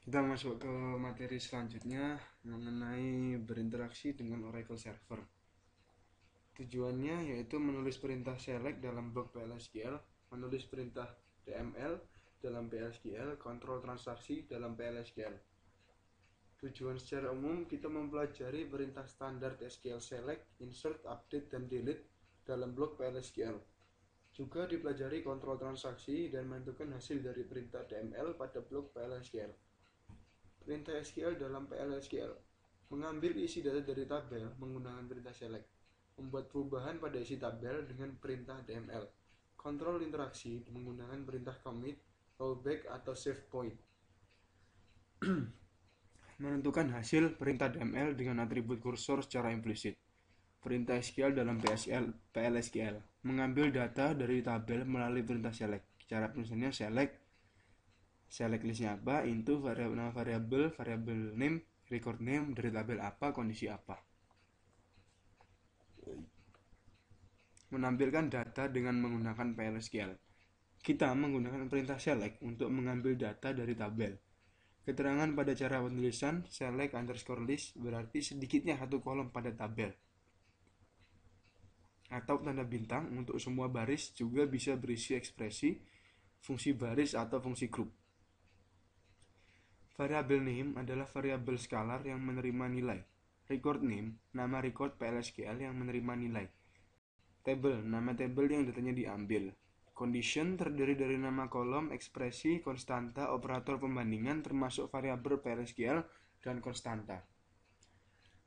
Kita masuk ke materi selanjutnya mengenai berinteraksi dengan Oracle Server. Tujuannya yaitu menulis perintah select dalam blok PLSQL, menulis perintah DML dalam PLSQL, kontrol transaksi dalam PLSQL. Tujuan secara umum kita mempelajari perintah standar SQL select, insert, update, dan delete dalam blok PLSQL. Juga dipelajari kontrol transaksi dan menentukan hasil dari perintah DML pada blok PLSQL. Perintah SQL dalam PLSQL mengambil isi data dari tabel menggunakan perintah select, membuat perubahan pada isi tabel dengan perintah DML, kontrol interaksi menggunakan perintah commit, rollback, atau save point, menentukan hasil perintah DML dengan atribut kursor secara implisit. Perintah SQL dalam PLSQL mengambil data dari tabel melalui perintah select. Cara penulisannya select listnya apa, into nama variabel name, record name, dari tabel apa, kondisi apa. Menampilkan data dengan menggunakan PLSQL. Kita menggunakan perintah select untuk mengambil data dari tabel. Keterangan pada cara penulisan select_list berarti sedikitnya satu kolom pada tabel. Atau tanda bintang untuk semua baris juga bisa berisi ekspresi, fungsi baris atau fungsi grup. Variabel name adalah variabel skalar yang menerima nilai. Record name, nama record PLSQL yang menerima nilai. Table, nama table yang datanya diambil. Condition terdiri dari nama kolom, ekspresi, konstanta, operator pembandingan termasuk variabel PLSQL, dan konstanta.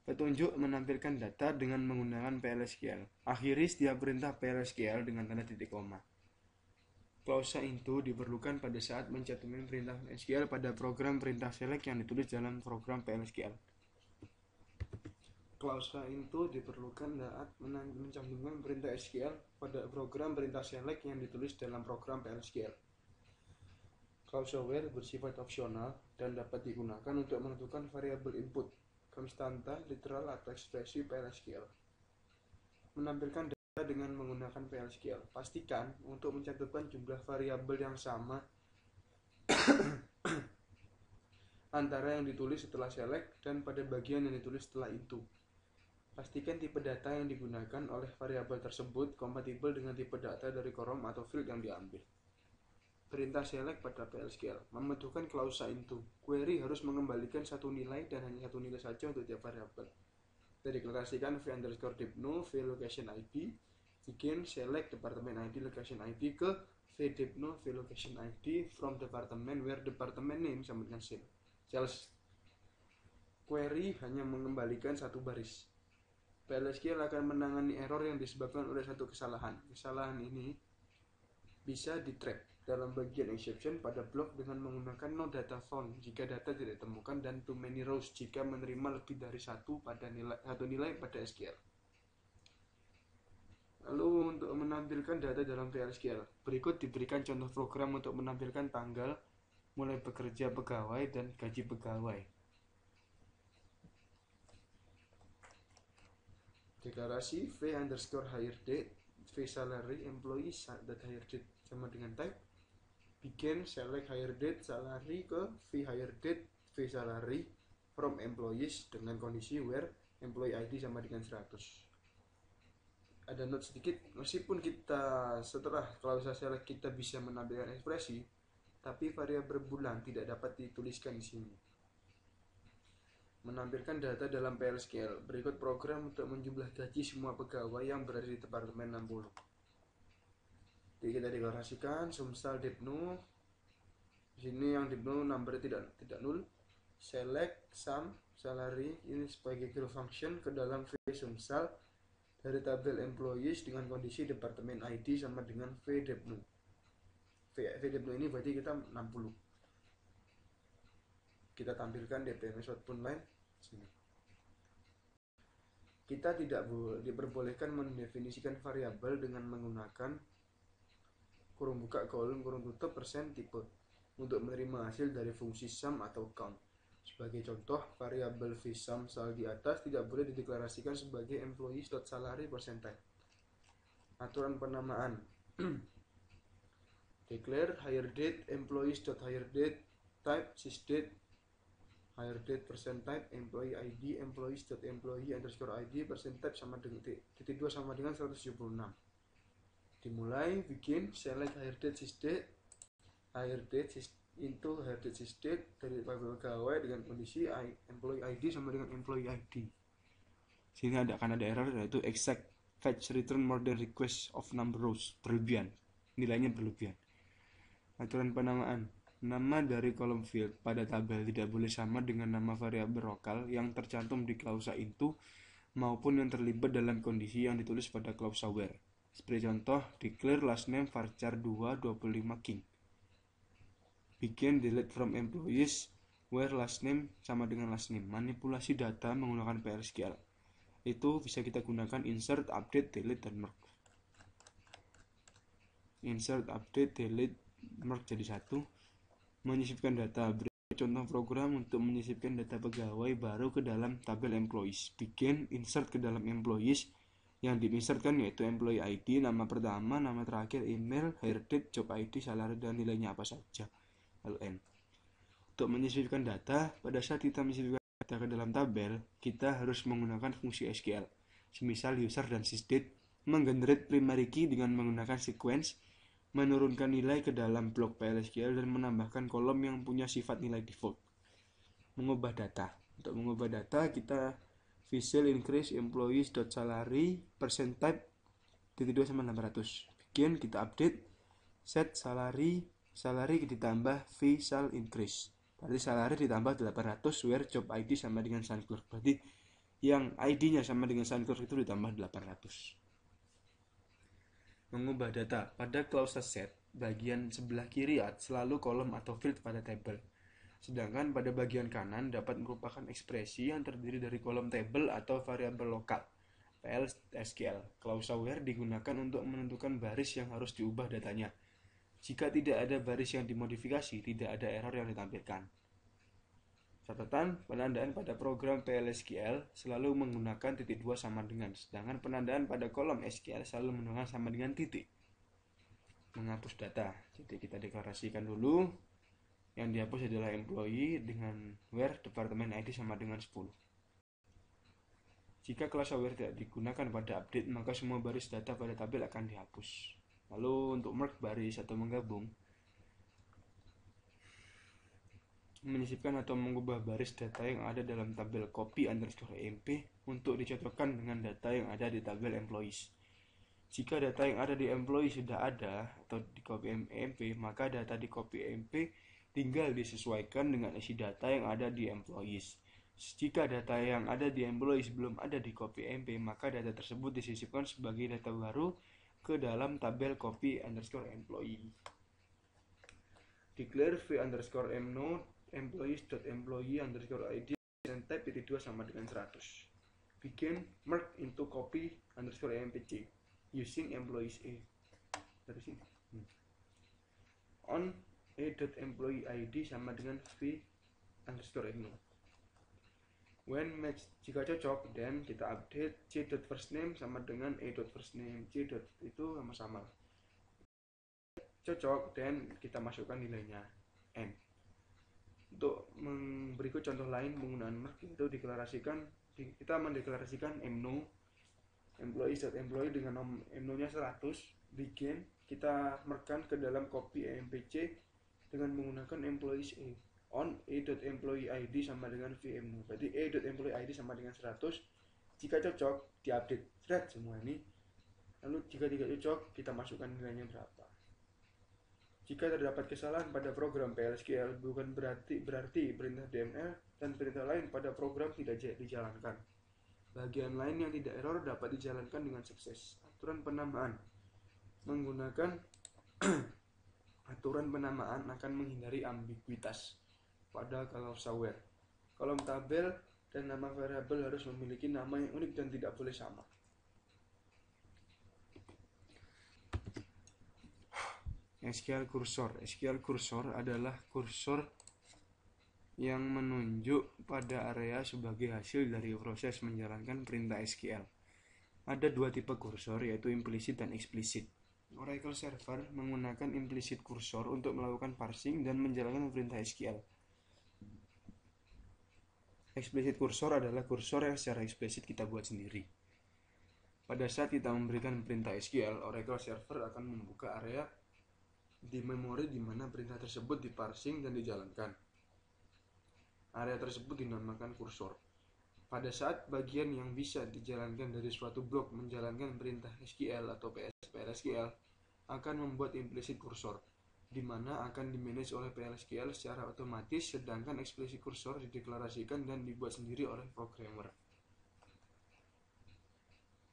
Petunjuk menampilkan data dengan menggunakan PLSQL. Akhiri setiap perintah PLSQL dengan tanda titik koma. Klausa into diperlukan pada saat mencantumkan perintah SQL pada program perintah select yang ditulis dalam program PLSQL. Klausa into diperlukan saat mencantumkan perintah SQL pada program perintah select yang ditulis dalam program PLSQL. Klausa where bersifat opsional dan dapat digunakan untuk menentukan variabel input, konstanta, literal, atau ekspresi PLSQL. Menampilkan data dengan menggunakan PLSQL. Pastikan untuk mencantumkan jumlah variabel yang sama antara yang ditulis setelah select dan pada bagian yang ditulis setelah into. Pastikan tipe data yang digunakan oleh variabel tersebut kompatibel dengan tipe data dari kolom atau field yang diambil. Perintah select pada PLSQL membutuhkan klausa into. Query harus mengembalikan satu nilai dan hanya satu nilai saja untuk tiap variabel. Dideklarasikan v_depno v_location id, bikin select department id location id ke v_depno v_location id from department where department name sama dengan sales. Query hanya mengembalikan satu baris. PLSQL akan menangani error yang disebabkan oleh satu kesalahan. Kesalahan ini bisa di-track dalam bagian exception pada blok dengan menggunakan no data found jika data tidak ditemukan dan too many rows jika menerima lebih dari satu nilai pada SQL. Lalu untuk menampilkan data dalam PLSQL, berikut diberikan contoh program untuk menampilkan tanggal mulai bekerja pegawai dan gaji pegawai. Deklarasi v_hire_date, v_salary, employee.hiredate sama dengan type. Bikin select hire date salary ke v_hire_date v_salary from employees dengan kondisi where employee ID sama dengan 100. Ada note sedikit, meskipun kita setelah klausa select kita bisa menampilkan ekspresi, tapi variabel bulan tidak dapat dituliskan di sini. Menampilkan data dalam PLSQL. Berikut program untuk menjumlah gaji semua pegawai yang berada di departemen 60. Jadi kita deklarasikan sumsal depno. Di sini yang depno number tidak nul. Select sum salary ini sebagai kill function ke dalam v sumsal dari tabel employees dengan kondisi departemen ID sama dengan v_depno. V_depno ini berarti kita 60. Kita tampilkan dpms output line sini. Kita tidak diperbolehkan mendefinisikan variabel dengan menggunakan kurung buka kolom kurung tutup persen tipe untuk menerima hasil dari fungsi sum atau count. Sebagai contoh, variabel vsum sal di atas tidak boleh dideklarasikan sebagai employees.salary percentile. Aturan penamaan declare hire date employees.hire date type sysdate hire date percent type employee ID employees.employee underscore ID percent type sama dengan titik 2 sama dengan 176. Dimulai bikin select hire date sysdate into hire date sysdate dari pegawai dengan kondisi employee ID sama dengan employee ID. Sini akan ada error yaitu exact fetch return more than request of number rows, berlebihan, nilainya berlebihan. Aturan penamaan, nama dari kolom field pada tabel tidak boleh sama dengan nama variabel lokal yang tercantum di klausa into maupun yang terlibat dalam kondisi yang ditulis pada klausa where. Seperti contoh, declare last name varchar 2 25 king. Bikin delete from employees where last name sama dengan last name. Manipulasi data menggunakan PLSQL. Itu bisa kita gunakan insert, update, delete, dan merge. Insert, update, delete, merge jadi satu. Menyisipkan data. Beri contoh program untuk menyisipkan data pegawai baru ke dalam tabel employees. Bikin insert ke dalam employees. Yang diinsertkan yaitu employee ID, nama pertama, nama terakhir, email, hire date, job ID, salary, dan nilainya apa saja. Lalu N. Untuk menyisipkan data, pada saat kita menyisipkan data ke dalam tabel, kita harus menggunakan fungsi SQL. Semisal user dan sysdate menggenerate primary key dengan menggunakan sequence, menurunkan nilai ke dalam blok PLSQL dan menambahkan kolom yang punya sifat nilai default. Mengubah data. Untuk mengubah data, kita visual increase employees.salary percent type titik 2 sama 800. Bikin, kita update, set salary ditambah visual increase. Berarti salary ditambah 800 where job ID sama dengan sign clerk. Berarti yang ID-nya sama dengan sign clerk itu ditambah 800. Mengubah data. Pada klausa set, bagian sebelah kiri selalu kolom atau field pada tabel. Sedangkan pada bagian kanan dapat merupakan ekspresi yang terdiri dari kolom tabel atau variabel lokal. PLSQL. Klausa where digunakan untuk menentukan baris yang harus diubah datanya. Jika tidak ada baris yang dimodifikasi, tidak ada error yang ditampilkan. Catatan, penandaan pada program PLSQL selalu menggunakan titik 2 sama dengan, sedangkan penandaan pada kolom SQL selalu menggunakan sama dengan titik. Menghapus data. Jadi kita deklarasikan dulu. Yang dihapus adalah employee dengan where department ID sama dengan 10. Jika klausa where tidak digunakan pada update, maka semua baris data pada tabel akan dihapus. Lalu untuk merge baris atau menggabung, menyisipkan atau mengubah baris data yang ada dalam tabel copy underscore emp untuk dicocokkan dengan data yang ada di tabel employees. Jika data yang ada di employee sudah ada atau di copy emp, maka data di copy emp tinggal disesuaikan dengan isi data yang ada di employees. Jika data yang ada di employees belum ada di copy emp, maka data tersebut disisipkan sebagai data baru ke dalam tabel copy underscore employee. Declare v underscore mnode employees.employee underscore ID and type titik 2 sama dengan 100. Bikin merge into copy underscore empc using employees A. Dari sini. On a.employee ID sama dengan v underscore mnode. When match, jika cocok, then kita update c.firstname sama dengan a.firstname. c. itu sama-sama. Cocok, dan kita masukkan nilainya n. Untuk berikut contoh lain penggunaan merge itu kita mendeklarasikan mno employees.employee dengan mno-nya 100. Bikin, kita mergekan ke dalam copy empc dengan menggunakan employees A. On a.employee ID sama dengan vmno. Berarti a.employee ID sama dengan 100. Jika cocok, diupdate thread semua ini. Lalu jika tidak cocok, kita masukkan nilainya berapa. Jika terdapat kesalahan pada program PLSQL, bukan berarti perintah DML dan perintah lain pada program tidak dijalankan. Bagian lain yang tidak error dapat dijalankan dengan sukses. Aturan penamaan. Menggunakan aturan penamaan akan menghindari ambiguitas pada klausa where. Kolom tabel dan nama variabel harus memiliki nama yang unik dan tidak boleh sama. SQL cursor adalah kursor yang menunjuk pada area sebagai hasil dari proses menjalankan perintah SQL. Ada dua tipe kursor, yaitu implisit dan eksplisit. Oracle Server menggunakan implicit cursor untuk melakukan parsing dan menjalankan perintah SQL. Explicit kursor adalah kursor yang secara eksplisit kita buat sendiri. Pada saat kita memberikan perintah SQL, Oracle Server akan membuka area di memori di mana perintah tersebut diparsing dan dijalankan. Area tersebut dinamakan kursor. Pada saat bagian yang bisa dijalankan dari suatu blok menjalankan perintah SQL atau PLSQL akan membuat implicit kursor, di mana akan dimanage oleh PLSQL secara otomatis, sedangkan explicit kursor dideklarasikan dan dibuat sendiri oleh programmer.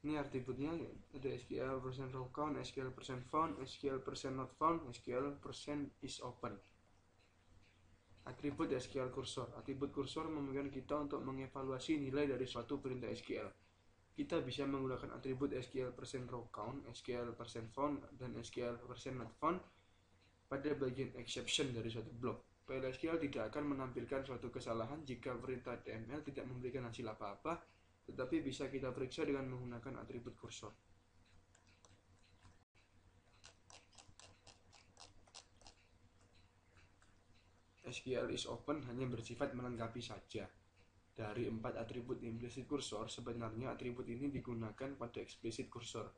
Ini atributnya ada SQL %row count, SQL %found, SQL %not found, SQL %is open. Atribut SQL kursor. Atribut kursor memungkinkan kita untuk mengevaluasi nilai dari suatu perintah SQL. Kita bisa menggunakan atribut SQL %row count, SQL %found, dan SQL %not found pada bagian exception dari suatu blok. PLSQL tidak akan menampilkan suatu kesalahan jika perintah HTML tidak memberikan hasil apa-apa, tetapi bisa kita periksa dengan menggunakan atribut kursor. SQL is open hanya bersifat melengkapi saja. Dari 4 atribut implicit kursor, sebenarnya atribut ini digunakan pada explicit kursor.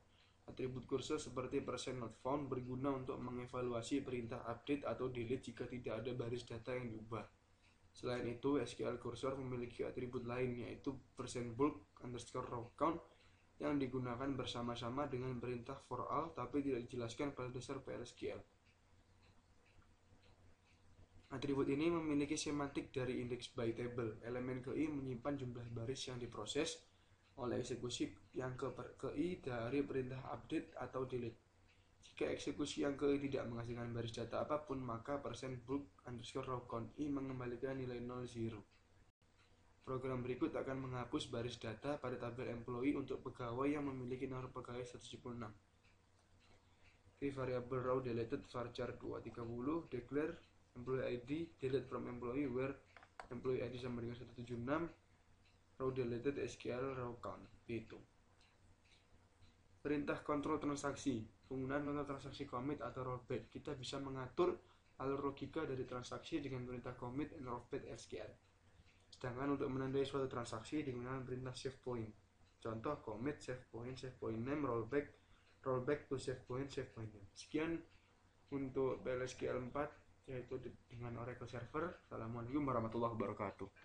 Atribut kursor seperti %not found berguna untuk mengevaluasi perintah update atau delete jika tidak ada baris data yang diubah. Selain itu, SQL kursor memiliki atribut lain, yaitu %bulk_row_count yang digunakan bersama-sama dengan perintah for all tapi tidak dijelaskan pada dasar PLSQL. Atribut ini memiliki semantik dari index by table. Elemen ke i menyimpan jumlah baris yang diproses oleh eksekusi yang ke i dari perintah update atau delete. Jika eksekusi yang ke i tidak menghasilkan baris data apapun, maka %bulk_row_count i mengembalikan nilai 0,0. Program berikut akan menghapus baris data pada tabel employee untuk pegawai yang memiliki nomor pegawai 176. Create variable row deleted varchar 230 declare employee ID delete from employee where employee ID sama dengan 176 row deleted SQL row count. Itu perintah kontrol transaksi. Penggunaan kontrol transaksi commit atau rollback. Kita bisa mengatur alur logika dari transaksi dengan perintah commit and rollback SQL. Sedangkan untuk menandai suatu transaksi digunakan perintah save point. Contoh commit save point name rollback to save point name. Sekian untuk PLSQL 4 yaitu dengan Oracle Server. Assalamualaikum warahmatullahi wabarakatuh.